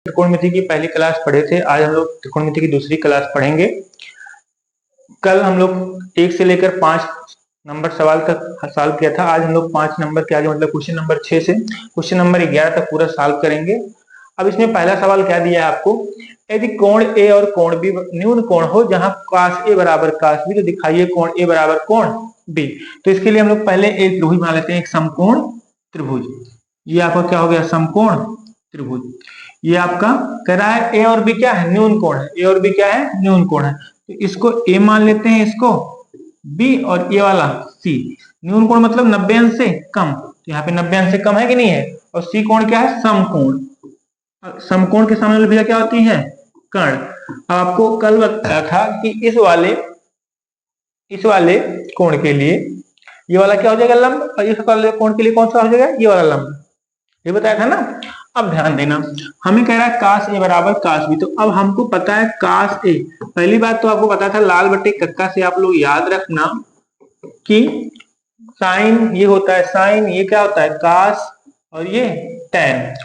त्रिकोणमिति की पहली क्लास पढ़े थे। आज हम लोग त्रिकोणमिति की दूसरी क्लास पढ़ेंगे। कल हम लोग 1 से लेकर 5 नंबर सवाल तक सॉल्व किया था। आज हम लोग 5 नंबर के आगे मतलब क्वेश्चन नंबर 6 से क्वेश्चन नंबर 11 तक पूरा सॉल्व करेंगे। अब इसमें पहला सवाल क्या दिया है आपको, यदि कोण ए और कोण बी न्यून कोण हो जहां cos ए बराबर cos बी, तो दिखाइए कोण ए बराबर कोण बी। तो इसके लिए हम लोग पहले एक त्रिभुज बना लेते हैं, एक समकोण त्रिभुज। ये आपका क्या हो गया, समकोण त्रिभुज। ये आपका कह रहा है ए और बी क्या है, न्यून कोण है। ए और बी क्या है, न्यून कोण है। तो इसको ए मान लेते हैं, इसको बी, और ये वाला सी। न्यून कोण मतलब 90 अंश से कम, तो यहाँ पे 90 अंश से कम है कि नहीं है। और सी कोण क्या है, समकोण। समकोण के सामने वाली भुजा क्या होती है, कर्ण। आपको कल बताया था कि इस वाले कोण के लिए ये वाला क्या हो जाएगा, लंब, और इस वाले कोण के लिए कौन सा हो जाएगा, ये वाला लंब। ये बताया था ना। अब ध्यान देना, हमें कह रहा है cos ए बराबर cos बी। तो अब हमको पता है cos ए, पहली बात तो आपको पता था लाल बटे कक्का से आप लोग याद रखना कि साइन ये होता है साइन, ये क्या होता है cos, और ये tan।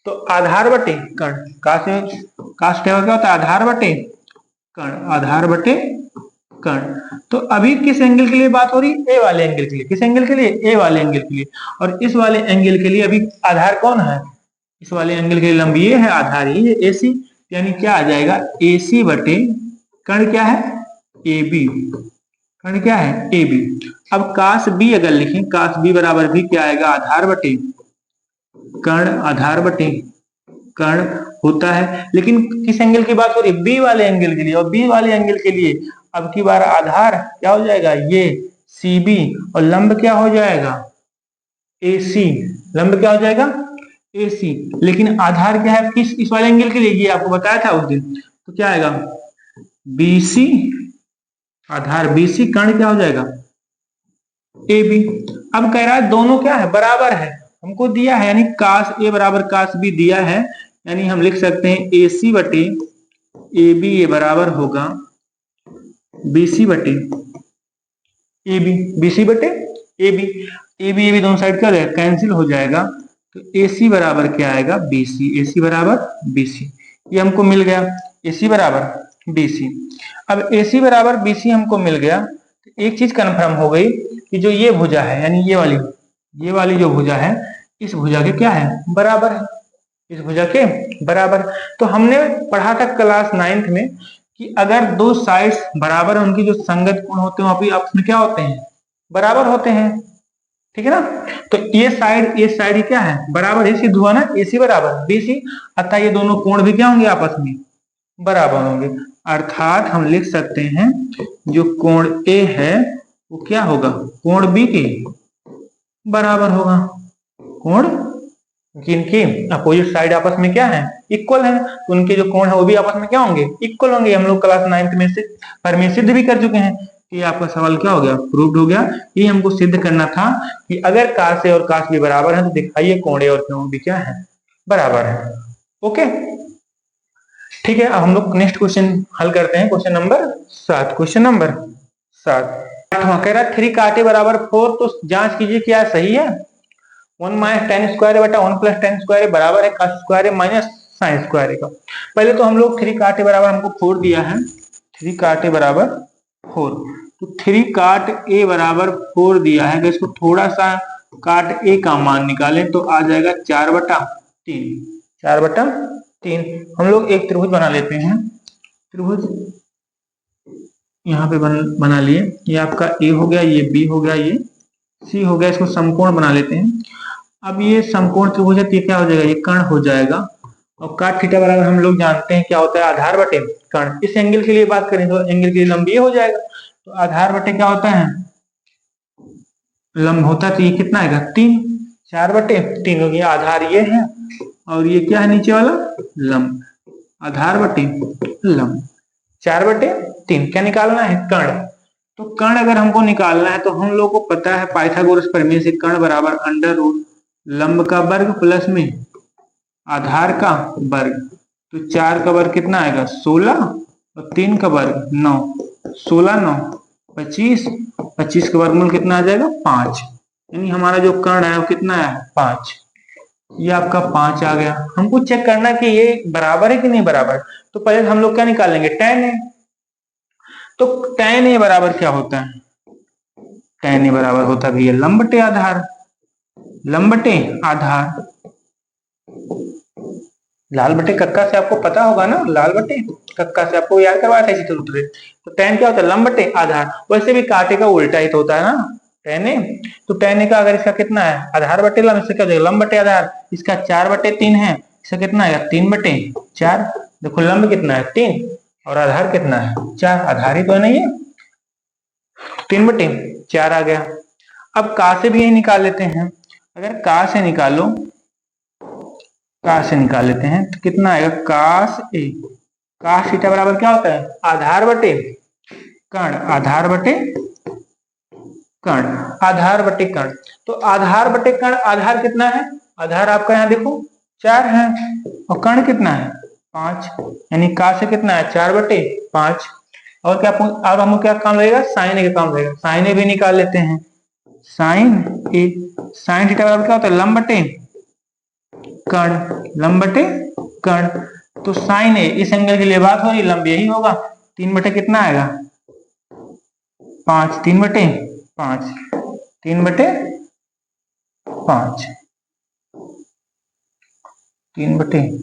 तो आधार बटे कर्ण, cos क्या होता है, आधार बटे कर्ण, आधार बटे कर्ण। तो अभी किस एंगल के लिए बात हो रही है, ए वाले एंगल के लिए। किस एंगल के लिए, ए वाले एंगल के लिए। और इस वाले एंगल के लिए अभी आधार कौन है, इस वाले एंगल के लिए लंब ये है, आधार ये है AC। यानी क्या आ जाएगा, AC बटे कर्ण क्या है, AB। कर्ण क्या है, AB। अब cos B अगर लिखें, cos B बराबर भी क्या आएगा, आधार बटे कर्ण, आधार बटे कर्ण होता है। लेकिन किस एंगल की बात हो रही है, बी वाले एंगल के लिए। और बी वाले एंगल के लिए अब की बार आधार क्या हो जाएगा, ये CB, और लंब क्या हो जाएगा, AC। लंब क्या हो जाएगा, AC। लेकिन आधार क्या है किस, इस वाले एंगल के लिए, ये आपको बताया था उस दिन। तो क्या आएगा, BC, आधार BC, कर्ण क्या हो जाएगा, AB। अब कह रहा है दोनों क्या है, बराबर है, हमको दिया है, यानी cos A बराबर cos B दिया है। यानी हम लिख सकते हैं AC बटे AB ये बराबर होगा BC बटे AB, BC बटे AB। AB दोनों साइड क्या हो जाएगा, कैंसिल हो जाएगा। तो AC बराबर क्या आएगा, BC। AC बराबर BC, ये हमको मिल गया, AC बराबर BC। अब AC बराबर BC हमको मिल गया, तो एक चीज कंफर्म हो गई कि जो ये भुजा है, यानी ये वाली जो भुजा है, इस भुजा के क्या है, बराबर है, इस भुजा के बराबर। तो हमने पढ़ा था क्लास 9th में कि अगर दो साइड्स बराबर, उनकी जो संगत कोण होते हैं वहां आपस में क्या होते हैं, बराबर होते हैं। ठीक है ना। तो ये साइड क्या है, बराबर है, सिद्ध हुआ ना, AC बराबर BC। अतः ये दोनों कोण भी क्या होंगे, आपस में बराबर होंगे। अर्थात हम लिख सकते हैं जो कोण A है वो क्या होगा, कोण B के बराबर होगा। कोण जिनकी अपोजिट साइड आपस में क्या है, इक्वल है, तो उनके जो कोण है वो भी आपस में क्या होंगे, इक्वल होंगे। हम लोग क्लास 9th में से पर में सिद्ध भी कर चुके हैं। ये आपका सवाल क्या हो गया, प्रूव्ड हो गया। ये हमको सिद्ध करना था कि अगर cos A और cos B बराबर है तो दिखाइए कोण A और कोण B क्या है, बराबर है। ओके, ठीक है। अब हम लोग नेक्स्ट क्वेश्चन हल करते हैं, क्वेश्चन नंबर 7। क्वेश्चन नंबर 7 कह रहा 3 cot A बराबर 4। तो जांच कीजिए क्या सही है। 1 माइनस टेन स्क्वायर बटा 1 प्लस टेन स्क्वायर बराबर है cos स्क्वायर ए माइनस साइन स्क्वायर का। पहले तो हम लोग 3 cot A बराबर हमको 4 दिया है, 3 cot A बराबर 4। तो 3 cot A बराबर 4 दिया है, तो इसको थोड़ा सा cot A का मान निकालें तो आ जाएगा 4 बटा 3। 4 बटा 3। हम लोग एक त्रिभुज बना लेते हैं। त्रिभुज यहाँ पे बना लिए। ये आपका A हो गया, ये B हो गया, ये C हो गया। इसको समकोण बना लेते हैं। अब ये समकोण त्रिभुज है, तो क्या हो जाएगा, ये कर्ण हो जाएगा। और cot थीटा बराबर हम लोग जानते हैं क्या होता है, आधार बटे कर्ण। इस एंगल के लिए बात करें तो एंगल के लिए लंब ये हो जाएगा। तो आधार बटे क्या होता है, लंब होता है, तो ये कितना आएगा, 3। 4 बटे 3 हो गया, आधार ये है और ये क्या है, नीचे वाला लंब। आधार बटे लंब 4 बटे 3। क्या निकालना है, कर्ण। तो कर्ण अगर हमको निकालना है तो हम लोग को पता है पाइथागोरस प्रमेय से कर्ण बराबर अंडर रूट लंब का वर्ग प्लस में आधार का वर्ग। तो 4 का वर्ग कितना आएगा, 16, और 3 का वर्ग 9। 16 9 25, 25 का वर्गमूल कितना आ जाएगा, 5। यानी हमारा जो कर्ण है वो कितना है, 5। ये आपका 5 आ गया। हमको चेक करना कि ये बराबर है कि नहीं बराबर। तो पहले हम लोग क्या निकालेंगे, tan a। तो tan a बराबर क्या होता है, tan a बराबर होता भी है लंब बटे आधार। लंब बटे आधार, लाल बटे कक्का से आपको पता होगा ना, लाल बटे कक्का से आपको याद करवाया था इसी सूत्र। तो tan क्या होता है, लंब बटे आधार। वैसे भी कांटे का उल्टा ही तो होता है ना tan a। तो tan a का अगर इसका कितना है, आधार बटे लंब, इसका क्या हो जाएगा, लंब बटे आधार। इसका 4/3 है, इसका कितना आएगा 3/4। देखो लंब कितना है 3 और आधार कितना है 4, आधार ही तो है नहीं है, 3/4 आ गया। अब का से भी यही निकाल लेते हैं। अगर का से निकालो, का से निकाल लेते हैं तो कितना आएगा, कास ए, कास थीटा बराबर क्या होता है, आधार बटे कर्ण, आधार बटे कर्ण, आधार बटे कर्ण। तो आधार बटे कर्ण, आधार कितना है, आधार आपका यहाँ देखो 4 है और कर्ण कितना है 5, यानी का से कितना है 4/5। और क्या अब हमको क्या काम लगेगा, साइन ए का काम लगेगा। साइन ए भी निकाल लेते हैं। साइन ए, साइन थीटा बराबर क्या होता है, लंब बटे कर्ण, लंब बटे कर्ण। तो साइन ए, इस एंगल के लिए बात हो रही, लंब यही होगा। 3 बटे कितना आएगा 5, 3/5, 3/5, 3/5,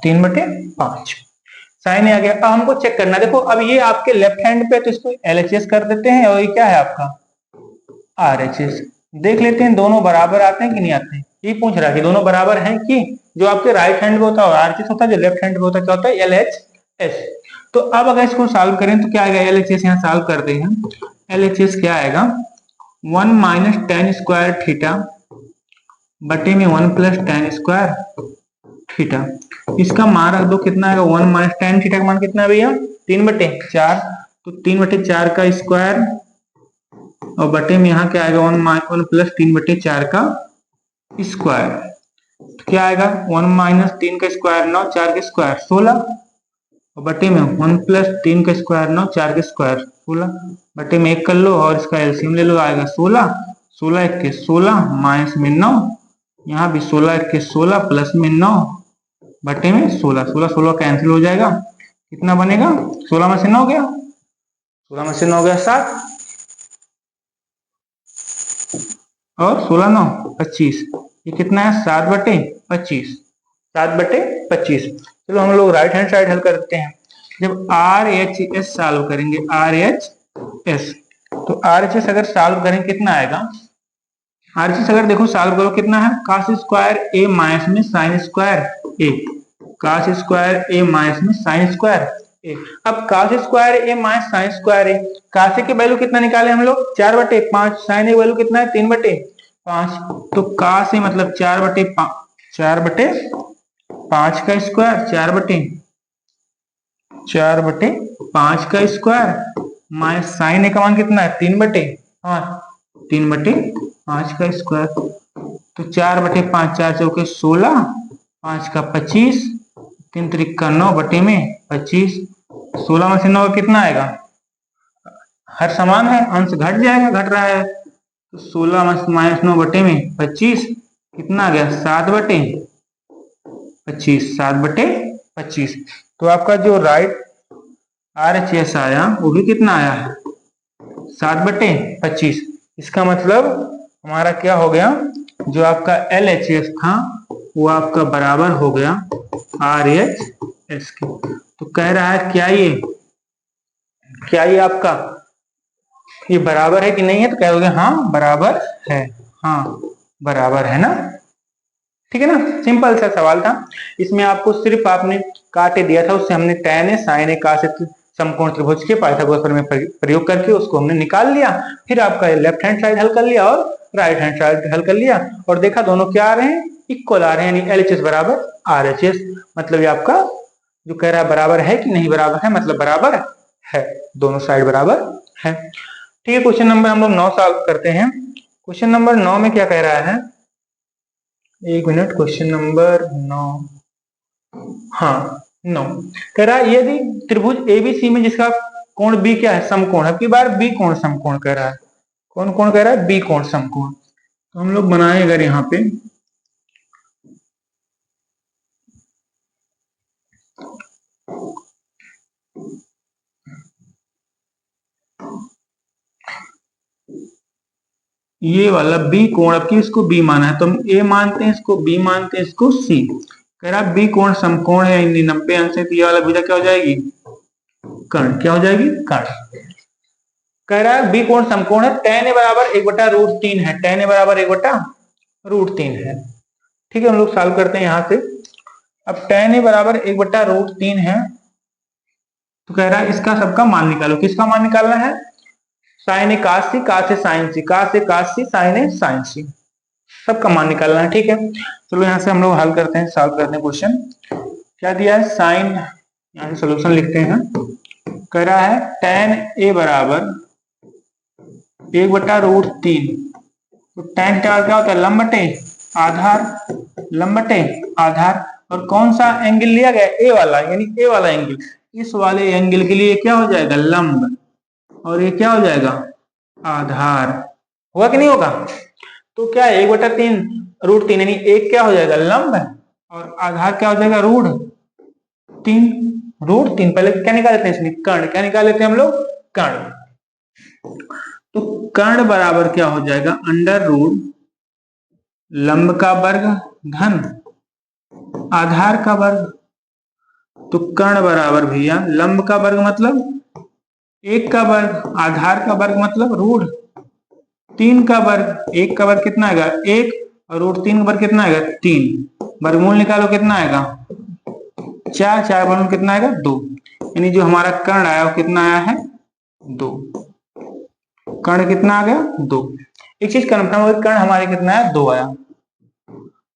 3/5 साइन आ गया। अब हमको चेक करना, देखो अब ये आपके लेफ्ट हैंड पे, तो इसको LHS कर देते हैं और ये क्या है आपका RHS। देख लेते हैं दोनों बराबर आते हैं कि नहीं आते हैं। ये पूछ रहा है कि दोनों बराबर हैं कि, जो आपके राइट हैंड पे होता है RHS होता है, जो लेफ्ट हैंड पे होता है क्या होता है LHS। तो अब अगर इसको सॉल्व करें तो क्या आएगा, LHS यहाँ सॉल्व कर दें हम। LHS क्या आएगा, 1 माइनस tan स्क्वायर थीटा बटे में 1 प्लस tan स्क्वायर थीटा। इसका मान रख दो, कितना आएगा 1 माइनस tan थीटा का मान कितना है भैया 3/4। तो 3/4 का स्क्वायर और बटे में यहाँ क्या आएगा 1 प्लस 3/4 का स्क्वायर। तो क्या आएगा 1 माइनस 3 का स्क्वायर 9, 4 का स्क्वायर 16 और बटे में 1 प्लस 3 का स्क्वायर 9, 4 का स्क्वायर 16, बटे में 1 कर लो और इसका एलसीएम ले लो, आएगा 16, 16 1 के 16 माइनस में 9, यहाँ भी 16 1 के 16 प्लस में 9 बटे में 16, 16 16 कैंसिल हो जाएगा। कितना बनेगा, 16 में से 9 गया, 16 में से 9 गया 7 और 16 9 25, ये कितना है 7/25, 7/25। चलो हम लोग राइट हैंड साइड हल करते हैं। जब RHS सॉल्व करेंगे, RHS, तो RHS अगर सॉल्व करें कितना आएगा, RHS अगर देखो सॉल्व करो कितना है, cos स्क्वायर a माइनस में sin square a, cos square a minus में sin स्क्वायर a। अब cos square a minus sin square a, cos a की वैल्यू कितना निकाले हम लोग 4/5, sin a की वैल्यू कितना है 3/5। तो cos a मतलब 4/5, 4/5 का स्क्वायर, 4/5 का स्क्वायर माइनस sin a का मान कितना है 3/5, 3/5 का स्क्वायर। तो 4/5, 4 चौके 16, 5 का 25, 3 त्रिक का 9 बटे में 25। 16 में से 9 कितना आएगा, हर समान है, अंश घट जाएगा, घट रहा है। तो 16 माइनस 9 बटे में 25 कितना आ गया 7/25, 7/25। तो आपका जो राइट RHS आया वो भी कितना आया है 7/25। इसका मतलब हमारा क्या हो गया, जो आपका LHS था वो आपका बराबर हो गया RHS के। तो कह रहा है क्या ये आपका ये बराबर है कि नहीं है, तो कह दोगे हाँ बराबर है, हाँ बराबर है ना, ठीक है ना। सिंपल सा सवाल था, इसमें आपको सिर्फ आपने काटे दिया था, उससे हमने tan a sin a cos a समकोण त्रिभुज के पाइथागोरस प्रमेय में प्रयोग करके उसको हमने निकाल लिया। फिर आपका लेफ्ट हैंड साइड हल कर लिया और राइट हैंड साइड हल कर लिया और देखा दोनों क्या आ रहे हैं, इक्वल आ रहे हैं, यानी LHS बराबर RHS। मतलब ये आपका जो कह रहा है बराबर है कि नहीं बराबर है, मतलब बराबर है, दोनों साइड बराबर है। ठीक है, क्वेश्चन नंबर हम लोग 9 सॉल्व करते हैं। क्वेश्चन नंबर 9 में क्या कह रहा है, एक मिनट, क्वेश्चन नंबर 9, हाँ 9 कह रहा है यदि त्रिभुज ABC में जिसका कोण B क्या है समकोण है, अब की बार B कोण समकोण कह रहा है, कौन कोण कह रहा है B कोण समकोण। तो हम लोग बनाए अगर यहाँ पे ये वाला बी कोण, अब की इसको बी माना है तो हम ए मानते हैं, इसको बी मानते हैं, इसको सी। कह रहा बी कोण समकोण है 90 अंश है, तो ये वाला भुजा क्या हो जाएगी, कर्ण। क्या हो जाएगी, कर्ण। कह रहा है बी कोण समकोण है, tan ए बराबर 1/√3 है, tan ए बराबर 1/√3 है। ठीक है, हम लोग सॉल्व करते हैं यहां से। अब tan ए बराबर 1/√3 है, तो कह रहा है इसका सबका मान निकालो। किसका मान निकालना है, साइन ए कास सी, कास ए साइन सी, कास ए कास सी, साइन ए साइन सी, सबका मान निकालना है। ठीक है, चलो यहाँ से हम लोग हल करते हैं, सॉल्व करते हैं क्वेश्चन। क्या दिया है, साइन, यहाँ से सोल्यूशन लिखते हैं। कह रहा है tan ए बराबर 1/√3, तो tan क्या होता है, लंब बटे आधार, लंब बटे आधार। और कौन सा एंगल लिया गया, ए वाला, यानी ए वाला एंगल। इस वाले एंगल के लिए क्या हो जाएगा, लंब, और ये क्या हो जाएगा, आधार। होगा कि नहीं होगा, तो क्या है 1/√3 यानी एक क्या हो जाएगा, लंब, और आधार क्या हो जाएगा, √3। √3 पहले क्या निकाल लेते हैं इसमें, कर्ण। क्या निकाल लेते हैं हम लोग, कर्ण। तो कर्ण बराबर क्या हो जाएगा, √, लंब का वर्ग धन आधार का वर्ग। तो कर्ण बराबर भैया लंब का वर्ग मतलब 1 का वर्ग, आधार का वर्ग मतलब √3 का वर्ग। 1 का वर्ग कितना आएगा, 1, और √3 का वर्ग कितना आएगा, 3। वर्गमूल निकालो कितना आएगा, 4, 4 वर्गमूल कितना आएगा, 2। यानी जो हमारा कर्ण आया वो कितना आया है, 2। कर्ण कितना आ गया, 2। एक चीज कन्फर्म हो, कर्ण हमारे कितना है, 2 आया।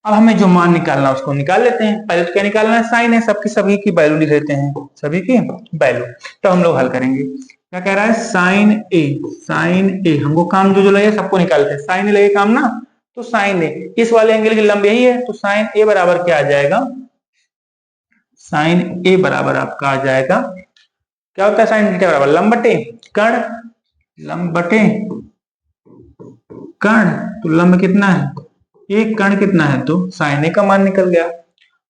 अब हमें जो मान निकालना है उसको निकाल लेते हैं। पहले तो क्या निकालना है, साइन है, सबकी सभी की वैल्यू लिख लेते हैं, सभी की वैल्यू। तो हम लोग हल करेंगे। क्या कह रहा है, साइन ए, साइन ए, हमको काम जो जो लगे सबको निकालते हैं। साइन ए लगे काम ना, तो साइन ए, इस वाले एंगल की लंब यही है, तो साइन ए बराबर क्या आ जाएगा, साइन ए बराबर आपका आ जाएगा, क्या होता है साइन थीटा बराबर लंब बटे कर्ण, लंब बटे कर्ण। तो लंब कितना है, एक, कर्ण कितना है, तो साइन ए का मान निकल गया।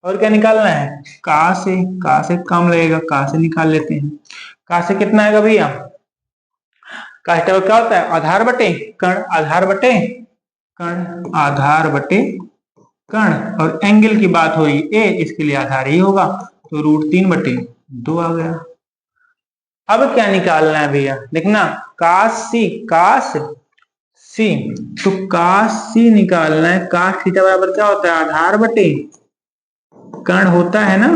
और क्या निकालना है, काश ए, काश ए काम लगेगा, काश ए निकाल लेते हैं। काश ए कितना आएगा भैया, काश क्या होता है, आधार बटे कर्ण, आधार बटे कर्ण, आधार बटे कर्ण। और एंगल की बात हो रही है ए, इसके लिए आधार ही होगा, तो √3/2 आ गया। अब क्या निकालना है भैया, देखना, काश सी, काश सी, तो काश सी निकालना है। काश थीटा बराबर क्या होता है, आधार बटे कर्ण होता है ना,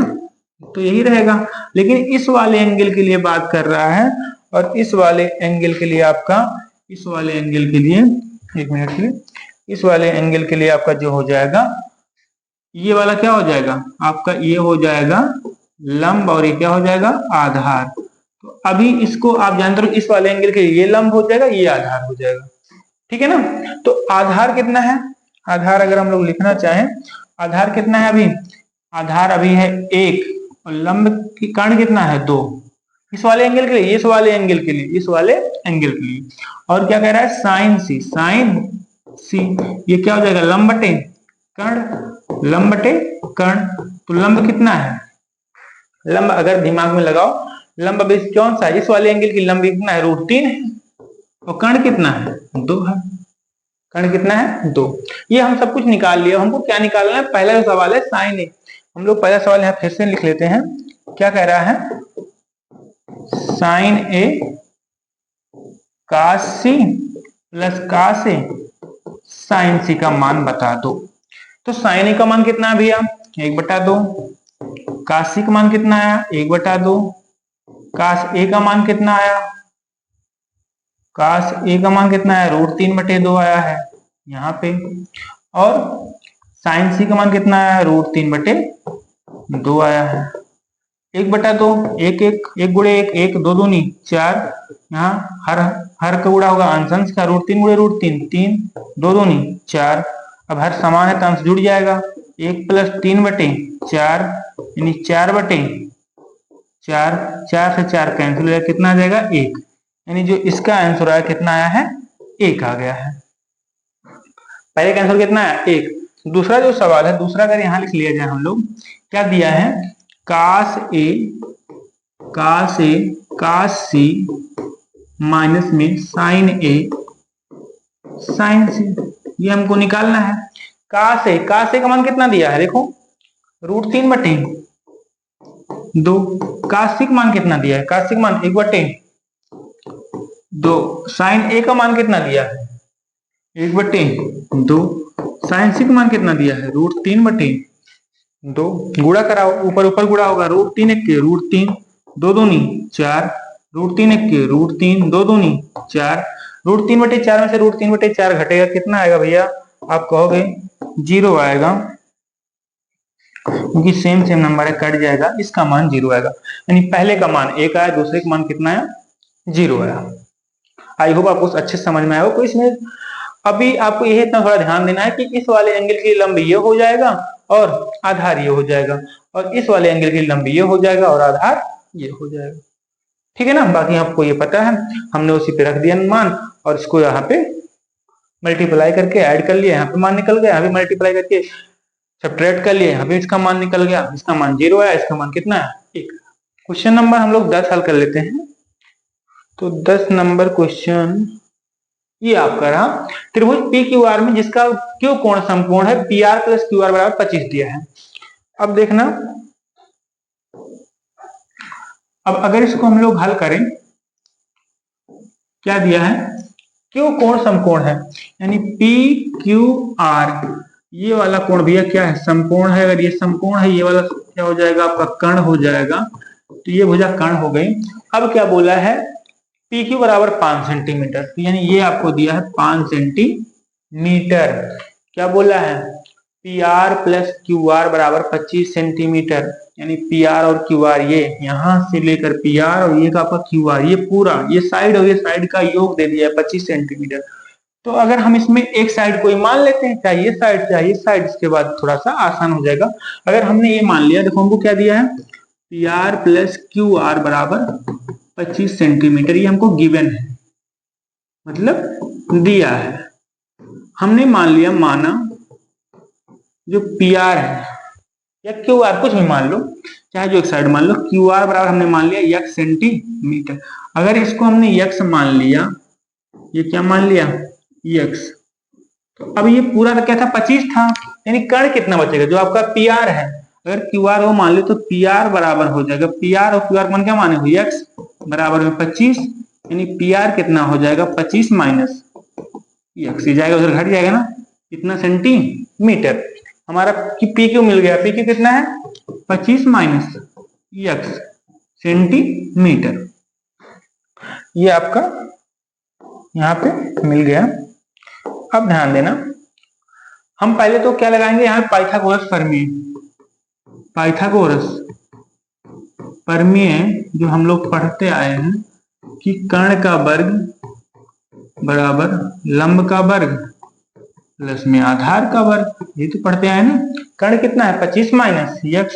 तो यही रहेगा। लेकिन इस वाले एंगल के लिए बात कर रहा है, और इस वाले एंगल के लिए आपका, इस वाले एंगल के लिए, एक मिनट के लिए, इस वाले एंगल के लिए आपका जो हो जाएगा, ये वाला क्या हो जाएगा आपका, ये हो जाएगा लंब, और ये क्या हो जाएगा, आधार। तो अभी इसको आप जानते हो, इस वाले एंगल के लिए ये लंब हो जाएगा, ये आधार हो जाएगा। ठीक है ना, तो आधार कितना है, आधार अगर हम लोग लिखना चाहें, आधार कितना है अभी, आधार अभी है 1, और लंब की कर्ण कितना है, 2। इस वाले एंगल के लिए, इस वाले एंगल के लिए, इस वाले एंगल के लिए। और क्या कह रहा है, साइन सी, साइन सी, ये क्या हो जाएगा, लंब बटे कर्ण, लंब बटे कर्ण। तो लंब कितना है, लंब अगर दिमाग में लगाओ, लंब अभी कौन सा है, इस वाले एंगल की लंब कितना है, √3 है, और कर्ण कितना है, 2 है। कर्ण कितना है, 2। ये हम सब कुछ निकाल लिया। हमको क्या निकालना है, पहला जो सवाल है साइन ए, हम लोग पहला सवाल यहाँ फिर से लिख लेते हैं। क्या कह रहा है, साइन ए काश सी प्लस काश ए साइन सी का मान बता दो। तो साइन ए का मान कितना है भैया, 1/2। काश सी का मान कितना आया, 1/2। काश ए का मान कितना आया, काश ए का मान कितना है, √3/2 आया है यहाँ पे। और साइन सी का मान कितना आया, √3/2 आया है। 1/2, 1 1, 1 गुणे 1, 1 2 दूनी 4, यहाँ हर का गुणा होगा अंश अंश का, √3 गुणे √3, 3 2 दूनी 4। अब हर समान है तो अंश जुड़ जाएगा, 1 + 3/4, यानी 4/4, 4 से 4 कैंसिल हो जाएगा, कितना आ जाएगा, 1। यानी जो इसका आंसर आया कितना आया है, 1 आ गया है। पहले का आंसर कितना है 1। दूसरा जो सवाल है, दूसरा अगर यहाँ लिख लिया जाए हम लोग, क्या दिया है, काश ए काश सी माइनस में साइन ए साइन सी, ये हमको निकालना है। काश ए का मान कितना दिया है, देखो √3/2। काश सी का मान कितना दिया है, काश सी का मान 1/2। साइन ए का मान कितना दिया है, 1/2। साइन सी का मान कितना दिया है, √3/2। गुणा कराओ, ऊपर ऊपर गुणा होगा, √3 1 √3, 2 दूनी 4, √3 1 √3, 2 दूनी 4। √3/4 में से √3/4 घटेगा, कितना आएगा भैया, आप कहोगे 0 आएगा, क्योंकि सेम नंबर है, कट जाएगा, इसका मान 0 आएगा। यानी पहले का मान 1 आया, दूसरे का मान कितना आया, 0 आया। आई होप आपको अच्छे से समझ में आया हो। तो इसमें अभी आपको यही इतना थोड़ा ध्यान देना है कि इस वाले एंगल की लंबी ये हो जाएगा और आधार ये हो जाएगा, और इस वाले एंगल की लंबी ये हो जाएगा और आधार ये हो जाएगा। ठीक है ना, बाकी आपको ये पता है, हमने उसी पे रख दिया मान, और इसको यहाँ पे मल्टीप्लाई करके ऐड कर लिया, यहाँ पे मान निकल गया, यहाँ पे मल्टीप्लाई करके सब्ट्रैक्ट कर लिए, यहाँ पे इसका मान निकल गया, इसका मान 0 आया, इसका मान कितना है 1। क्वेश्चन नंबर हम लोग 10 हल कर लेते हैं। तो 10 नंबर क्वेश्चन ये आपका रहा, त्रिभुज पी क्यू आर में जिसका क्यों कोण समकोण है, P R plus Q R बराबर 25 दिया है। अब देखना, अब अगर इसको हम लोग हल करें, क्या दिया है, क्यों कोण समकोण है, यानी पी क्यू आर, ये वाला कोण भैया क्या है, समकोण है। अगर ये समकोण है, ये वाला क्या हो जाएगा, आपका कर्ण हो जाएगा, तो ये भुजा कर्ण हो गई। अब क्या बोला है, पी क्यू बराबर 5 सेंटीमीटर, तो यानी ये आपको दिया है 5 सेंटीमीटर। क्या बोला है, P R plus Q R बराबर 25 सेंटीमीटर, यानी पी आर और क्यू आर, ये यहां से लेकर पी आर और ये का आपका क्यू आर, ये पूरा ये साइड और ये साइड का योग दे दिया है 25 सेंटीमीटर। तो अगर हम इसमें एक साइड कोई मान लेते हैं, चाहे ये साइड, इसके बाद थोड़ा सा आसान हो जाएगा। अगर हमने ये मान लिया, देखो हमको क्या दिया है, P R plus Q R बराबर 25 सेंटीमीटर, ये हमको गिवन है, मतलब दिया है। हमने मान लिया, माना जो पी आर है या क्यू आर, कुछ भी मान लो, चाहे जो एक साइड मान लो, क्यू आर बराबर हमने मान लिया x सेंटीमीटर। अगर इसको हमने x मान लिया, ये क्या मान लिया x, तो अब ये पूरा क्या था, 25 था, यानी कर्ण कितना बचेगा, जो आपका पी आर है, अगर क्यू आर वो मान लो तो पी आर बराबर हो जाएगा, पी आर और क्यू आर मान क्या माने हुए, x बराबर में 25, यानी पी आर कितना हो जाएगा, 25 माइनस x, ये जाएगा उधर घट जाएगा ना, कितना सेंटीमीटर। हमारा पी क्यू मिल गया, पी क्यू कितना है 25 माइनस x सेंटीमीटर, ये आपका यहाँ पे मिल गया। अब ध्यान देना, हम पहले तो क्या लगाएंगे, यहाँ पाइथागोरस प्रमेय जो हम लोग पढ़ते आए हैं कि कर्ण का वर्ग बराबर लंब का वर्ग प्लस में आधार का वर्ग, ये तो पढ़ते आए ना। कर्ण कितना है 25 माइनस x,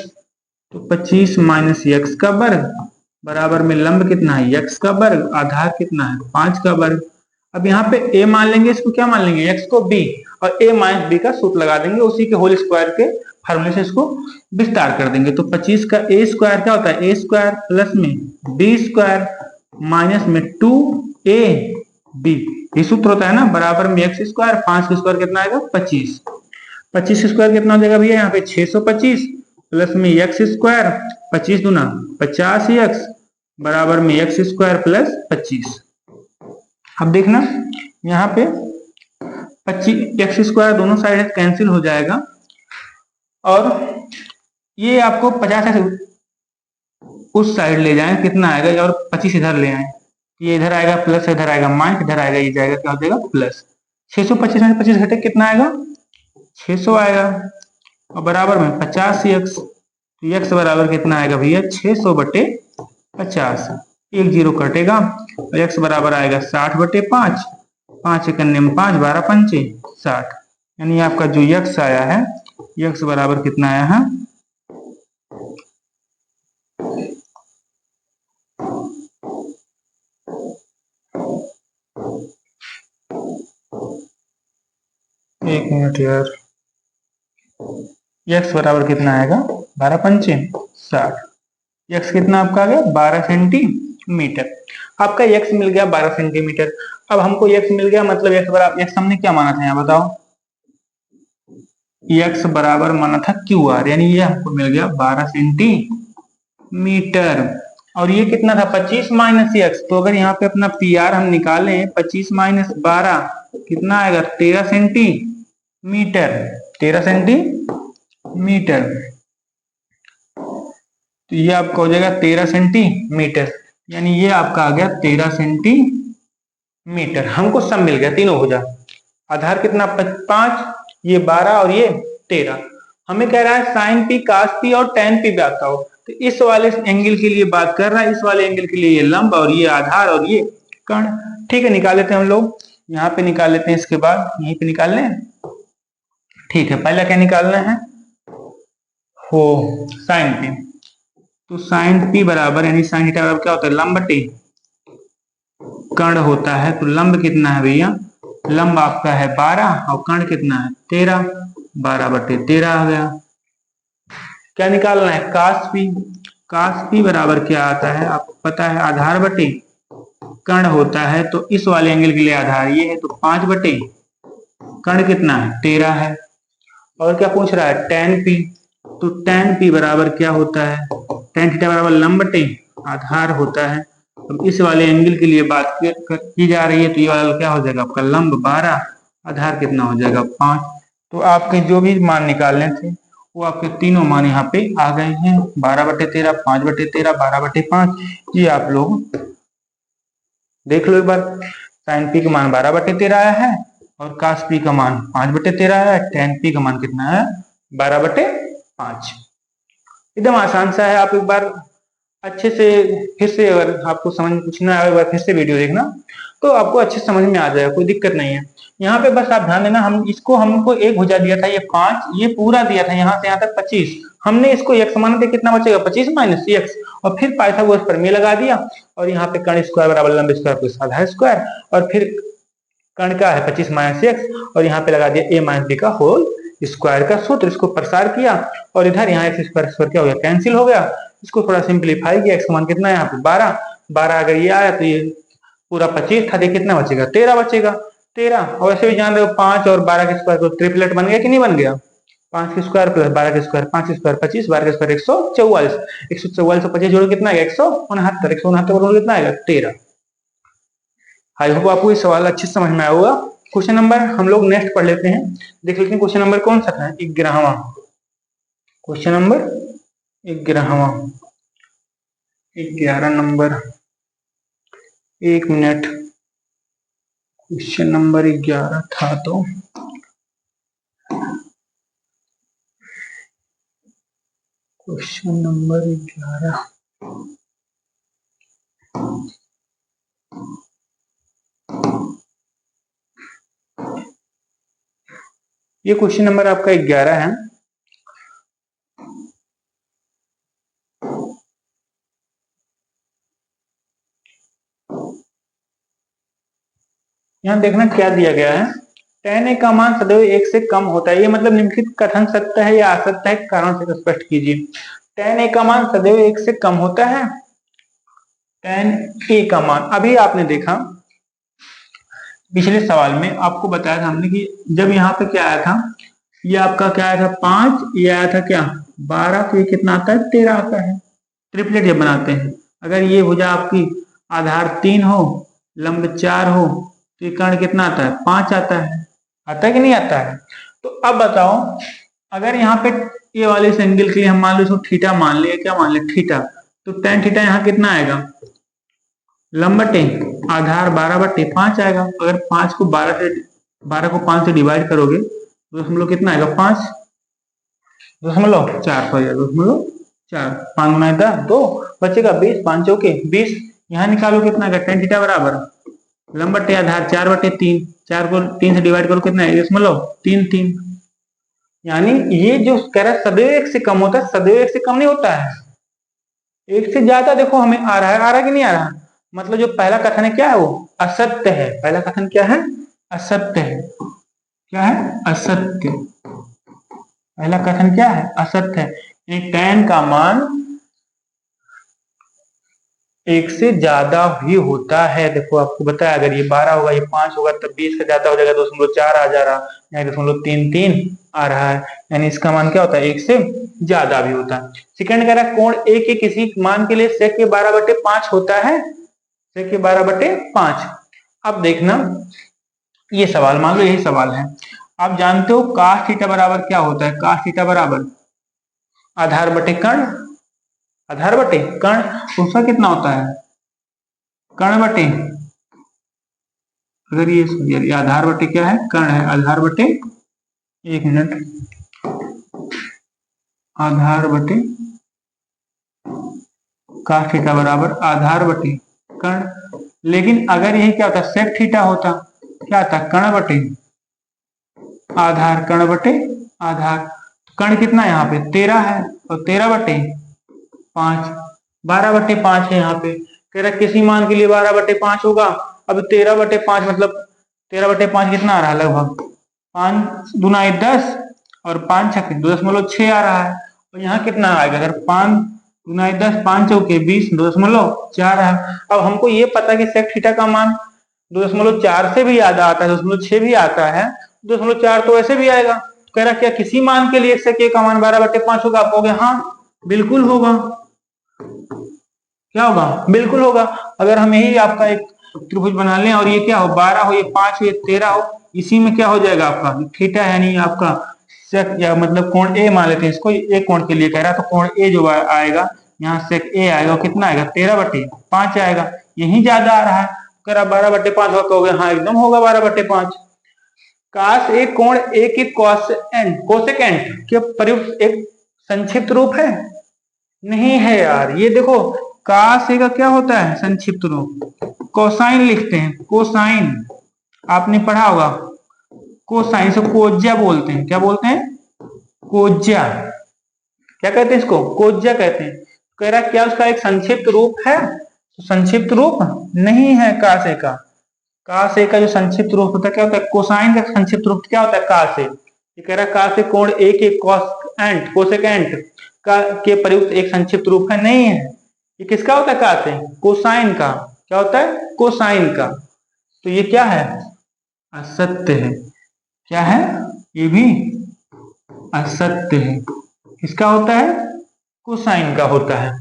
तो 25 माइनस x का वर्ग बराबर में लंब कितना है x का वर्ग, आधार कितना है 5 का वर्ग। अब यहाँ पे a मान लेंगे, इसको क्या मान लेंगे, x को b, और a माइनस b का सूत्र लगा देंगे, उसी के होल स्क्वायर के फार्मूले से इसको विस्तार कर देंगे। तो 25 का a स्क्वायर क्या होता है, a स्क्वायर प्लस में b स्क्वायर माइनस में 2ab, ये सूत्र होता है ना, बराबर में x स्क्वायर, 5 का स्क्वायर कितना आएगा 25, 25 स्क्वायर कितना हो जाएगा भैया, यहाँ पे 625 प्लस में x स्क्वायर, 25 दूना 50x बराबर में x स्क्वायर प्लस 25। अब देखना यहाँ पे 25 एक्स स्क्वायर दोनों साइड कैंसिल हो जाएगा, और ये आपको 50 से उस साइड ले जाएं, कितना आएगा, और 25 इधर ले आए, ये इधर आएगा प्लस, इधर आएगा माइनस, इधर आएगा, ये जाएगा क्या हो जाएगा प्लस। 625 में 25 घटे कितना आएगा 600 आएगा, और बराबर में 50x, x बराबर कितना आएगा भैया 600/50, 1 0 कटेगा, और x बराबर आएगा 60/5, 5 1 में 5, 12 पंचे 60, यानी आपका जो x आया है, x बराबर कितना आया है, एक मिनट यार, x बराबर कितना आएगा 12 पंचे 60। x कितना आपका आ गया 12 सेंटीमीटर। आपका x मिल गया 12 सेंटीमीटर। अब हमको x मिल गया, मतलब x बराबर, x हमने क्या माना था यहाँ बताओ, x बराबर माना था QR, यानी ये हमको मिल गया 12 सेंटीमीटर। और ये कितना था 25 माइनस x, तो अगर यहाँ पे अपना PR हम निकालें 25 माइनस 12 कितना आएगा 13 सेंटीमीटर। 13 सेंटीमीटर, तो ये आपका हो जाएगा 13 सेंटीमीटर, यानी ये आपका आ गया 13 सेंटीमीटर। हमको सब मिल गया, तीनों हो जा। आधार कितना 5, ये 12 और ये 13। हमें कह रहा है साइन पी, कास पी और टेन पी आता हो, तो इस वाले एंगल के लिए बात कर रहा है, इस वाले एंगल के लिए ये लंब और ये आधार और ये कर्ण। ठीक है, निकाल लेते हैं हम लोग, यहाँ पे निकाल लेते हैं, इसके बाद यहीं पे निकाल लें। ठीक है, पहला क्या निकालना है, हो साइन पी। तो साइन पी बराबर, यानी साइन थीटा बराबर क्या होता है लंब बटे कर्ण होता है। तो लंब कितना है भैया, लंब आपका है 12 और कर्ण कितना है 13, 12 बटे 13 आ गया। क्या निकालना है कास पी। कास पी बराबर क्या आता है आपको पता है, आधार बटे कर्ण होता है। तो इस वाले एंगल के लिए आधार ये है, तो 5 बटे कर्ण कितना है 13 है। और क्या पूछ रहा है टेन पी। तो टेन पी बराबर क्या होता है, टेन थीटा बराबर लंब बटे आधार होता है। अब इस वाले एंगल के लिए बात की जा रही है, तो ये वाला क्या हो जाएगा आपका लंब 12, आधार कितना हो जाएगा 5। तो आपके जो भी मान निकालने थे वो आपके तीनों मान यहाँ पे आ गए हैं, 12 बटे 13, 5 बटे 13, 12 बटे 5। ये आप लोग देख लो एक बार, साइन पी का मान 12 बटे 13 आया है और कास पी का मान 5 बटे 13 आया है, टेन पी का मान कितना है 12 बटे 5। एकदम आसान सा है, आप एक बार अच्छे से फिर से, अगर आपको समझ में कुछ ना आए, एक बार फिर से वीडियो देखना तो आपको अच्छे समझ में आ जाएगा, कोई दिक्कत नहीं है। यहाँ पे बस आप ध्यान देना, हमको एक भुजा दिया था ये 5, ये पूरा दिया था यहाँ से यहाँ तक 25। हमने इसको x माना था, कितना बचेगा 25 माइनस x, और फिर पाइथागोरस प्रमेय लगा दिया, और यहाँ पे कर्ण स्क्वायर बराबर लंब स्क्वायर प्लस आधार स्क्वायर, और फिर कर्ण का है 25 माइनस x, और यहाँ पे लगा दिया a माइनस b का होल स्क्वायर का सूत्र, इसको प्रसार किया, और इधर यहाँ x स्क्वायर क्या हो गया कैंसिल हो गया। इसको थोड़ा सिंप्लीफाई किया, x का मान कितना है यहाँ पे 12, 12 अगर ये आया तो ये पूरा 25 था, देखिए कितना बचेगा 13 बचेगा 13। और वैसे भी जान रहे हो 5 और 12 के स्क्वायर को ट्रिपलेट बन गया कि नहीं बन गया, 5 के स्क्वायर प्लस 12 के स्क्वायर, 5 के स्क्वायर 25, 12 के स्क्वायर 144, 144 और 25 जोड़ कितना आएगा 169, 169 कितना आएगा 13। आई होप आपको ये सवाल अच्छे समझ में आया होगा। क्वेश्चन नंबर हम लोग नेक्स्ट पढ़ लेते हैं, देख लेते हैं क्वेश्चन नंबर कौन सा था 11वां, क्वेश्चन नंबर 11वां, 11 नंबर, एक मिनट, क्वेश्चन नंबर 11 था तो क्वेश्चन नंबर 11, ये क्वेश्चन नंबर आपका 11 है। यहाँ देखना क्या दिया गया है, tan a का मान सदैव 1 से कम होता है। ये मतलब निम्नलिखित कथन सत्य है या असत्य है, कारण से स्पष्ट कीजिए। tan a का मान सदैव 1 से कम होता है, tan a का मान, अभी आपने देखा पिछले सवाल में आपको बताया था हमने कि जब यहाँ पे क्या आया था, ये आपका क्या आया था 5, ये आया था क्या 12, तो ये कितना आता है 13 आता है। ट्रिपलेट जब बनाते हैं, अगर ये भुजा आपकी आधार 3 हो, लंब 4 हो, तो ये कर्ण कितना आता है 5 आता है कि नहीं आता है। तो अब बताओ, अगर यहाँ पे ये वाले इस एंगल के लिए हम मान लो इसको थीटा मान लिया, क्या मान लिया थीटा, तो tan थीटा यहाँ कितना आएगा लंब बटे आधार 12 बटे 5 आएगा। अगर 5 को 12 को 5 से डिवाइड करोगे तो दशमलव कितना आएगा 5, 0.4 पर 0.4, 5 गुना 10 2 बचेगा 20, 5 चौके 20। यहाँ निकालो कितना आएगा tan थीटा बराबर लंब बटे आधार 4 बटे 3, 4 को 3 से डिवाइड करो कितना है 0.33। यानी ये जो कह रहा है सदैव 1 से कम होता है, सदैव 1 से कम नहीं होता है, 1 से ज्यादा देखो हमें आ रहा है कि नहीं आ रहा। मतलब जो पहला कथन है क्या है वो असत्य है, पहला कथन क्या है असत्य है। क्या है? असत्य। पहला कथन क्या है? असत्य है। यानी tan का मान 1 से ज्यादा भी होता है। देखो आपको बताया, अगर ये 12 होगा, ये 5 होगा, तब 20 से ज्यादा हो जाएगा, 2.4 आ जा रहा, यानी 2.33 आ रहा है, यानी इसका मान क्या होता है? 1 से ज्यादा भी होता है। सेकंड कह रहा है कोण ए के किसी मान के लिए sec के 12/5 होता है, sec के 12/5। अब देखना, ये सवाल मान लो यही सवाल है। आप जानते हो cos थीटा बराबर क्या होता है? cos थीटा बराबर आधार बटे कर्ण, आधार बटे कर्ण। उसका कितना होता है? कर्ण बटे, अगर ये आधार बटे क्या है? कर्ण है। आधार बटे, एक मिनट, आधार बटे cos थीटा बराबर आधार बटे कर्ण। लेकिन अगर यही क्या होता? sec थीटा होता, क्या आता? कर्ण बटे आधार, कर्ण बटे आधार। कर्ण कितना है यहाँ पे? 13 है, और 13/5, 12/5 है यहाँ पे। कह रहा किसी मान के लिए 12/5 होगा। अब 13/5 मतलब 13/5 कितना आ रहा है? लगभग 5 दूना 10 और 5 छक्के 2.6 आ रहा है। और यहाँ कितना आएगा? अगर 5 दूना 10, 5 चौके 20, 2.4 है। अब हमको ये पता है कि sec थीटा का मान 2.4 से भी ज्यादा आता है, 2.6 भी आता है, 2.4 तो ऐसे भी आएगा। तो कह रहा क्या किसी मान के लिए sec a का मान 12/5 होगा? आप कहोगे हाँ बिल्कुल होगा। क्या होगा? बिल्कुल होगा। अगर हम यही आपका एक त्रिभुज बना लें और ये क्या हो? 12 हो, ये 5 हो, ये 13 हो, इसी में क्या हो जाएगा आपका? थीटा यानी आपका sec, या मतलब कोण ए मान लेते हैं इसको, एक कोण के लिए कह रहा है, तो कोण ए जो आएगा यहाँ sec ए आएगा, वो कितना आएगा? 13/5 आएगा। यही ज्यादा आ रहा है। अगर आप 12/5 हो कहोगे हाँ एकदम होगा 12/5। काश ए कोण ए की कोसेकेंट के प्रयुक्त एक संक्षिप्त रूप है? नहीं है यार। ये देखो काश ए का क्या होता है संक्षिप्त रूप? कोसाइन लिखते हैं, कोसाइन। आपने पढ़ा होगा कोसाइन से कोज्या बोलते हैं। क्या बोलते हैं? कोज्या। क्या कहते हैं इसको? कोज्या कहते हैं। कह रहा क्या उसका एक संक्षिप्त रूप है? तो संक्षिप्त रूप नहीं है काश ए का। काश ए का जो संक्षिप्त रूप होता है क्या होता है? कोसाइन का संक्षिप्त रूप क्या होता है? काश ए। ये कह रहा काश ए कोण ए के कोसेकेंट का के प्रयुक्त एक संक्षिप्त रूप है? नहीं है। ये किसका होता है? काश ए कोसाइन का। क्या होता है? कोसाइन का। तो ये क्या है? असत्य है। क्या है? ये भी असत्य है। किसका होता है? कोसाइन का होता है।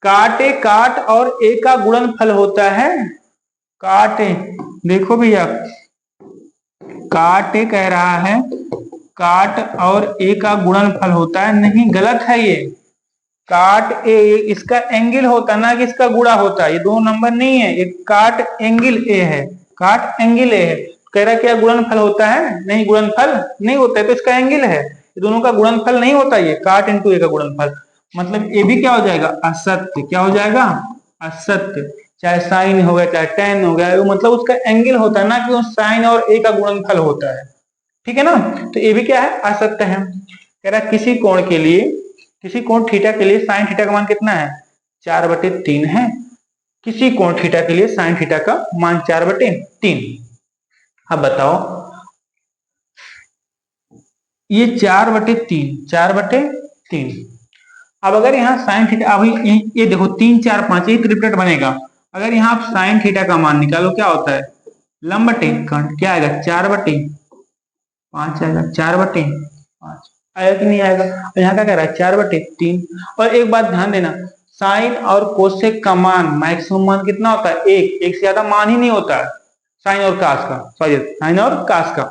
काट ए काट और ए का गुणनफल होता है। काट ए, देखो भैया, काट ए कह रहा है काट और ए का गुणनफल होता है। नहीं, गलत है ये। काट ए इसका एंगल होता है ना कि इसका गुणा होता है। ये दो नंबर नहीं है, ये काट एंगल ए है, काट एंगल ए है। कह रहा है क्या गुणनफल होता है? नहीं, गुणनफल नहीं होता है, तो इसका एंगल है। ये दोनों का गुणनफल नहीं होता, ये काट इंटू ए का गुणनफल। मतलब ये भी क्या हो जाएगा? असत्य। क्या हो जाएगा? असत्य। चाहे साइन हो गया चाहे टेन हो गया, मतलब उसका एंगल होता है ना कि साइन और ए का गुणनफल होता है। ठीक है ना? तो ये भी क्या है? असत्य है। कह रहा किसी कोण के लिए, किसी कोण थीटा के लिए साइन थीटा का मान कितना है? 4/3 है। किसी कोण थीटा के लिए साइन थीटा का मान 4/3। अब बताओ, ये 4/3, 4/3। अब अगर यहाँ साइन थीटा, अभी ये देखो 3, 4, 5 ये ट्रिपलेट बनेगा। अगर यहाँ आप साइन थीटा का मान निकालो, क्या होता है? लंब बटे कर्ण, क्या आएगा? 4/5 आएगा। 4/5 आएगा कि नहीं आएगा? और यहाँ क्या कह रहा है? 4/3। और एक बात ध्यान देना, साइन और कोसेक का मान मैक्सिमम मान कितना होता है? एक से ज्यादा मान ही नहीं होता है साइन और कास का। सॉरी, साइन और कास का,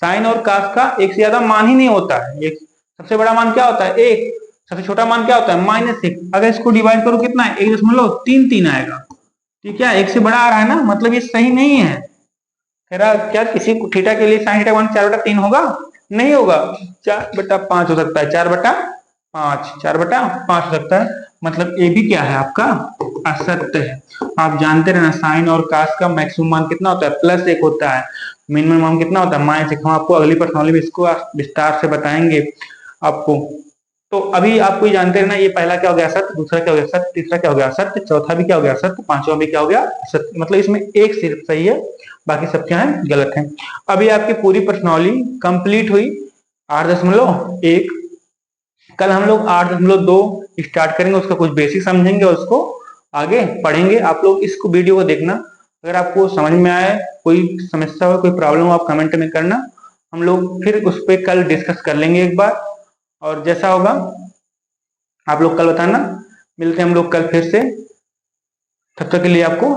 साइन और कास का एक से ज्यादा मान ही नहीं होता है। एक सबसे बड़ा मान क्या होता है? एक। सबसे छोटा मान क्या होता है? -1। अगर इसको डिवाइड करो कितना है? 1.33 आएगा। ठीक है, एक से बड़ा आ रहा है ना, मतलब ये सही नहीं है। कह रहा क्या किसी थीटा के लिए साइन थीटा का मान 4/3 होगा? नहीं होगा, 4/5 हो सकता है। 4/5, 4/5 हो सकता है। मतलब ये भी क्या है? आपका असत्य है। आप जानते रहना साइन और कास का मैक्सिमम मान कितना होता है? +1 होता है। मिनिमम मान कितना होता है? -1। हम आपको अगली प्रश्नावली में इसको विस्तार से बताएंगे आपको। तो अभी आपको ये जानते रहना, ये पहला क्या हो गया सत्य, दूसरा क्या हो गया सत्य, तीसरा क्या हो गया सत्य, चौथा भी क्या हो गया सत्य, पांचवा भी क्या हो गया सत्य। मतलब इसमें एक सिर्फ सही है, बाकी सब क्या है गलत है। अभी आपकी पूरी प्रश्नावली कंप्लीट हुई 8.1। कल हम लोग 8.2 स्टार्ट करेंगे, उसका कुछ बेसिक समझेंगे और उसको आगे पढ़ेंगे। आप लोग इसको वीडियो को देखना, अगर आपको समझ में आए, कोई समस्या हो, कोई प्रॉब्लम हो, आप कमेंट में करना, हम लोग फिर उस पर कल डिस्कस कर लेंगे एक बार, और जैसा होगा आप लोग कल बताना। मिलते हैं हम लोग कल फिर से, तब तक के लिए आपको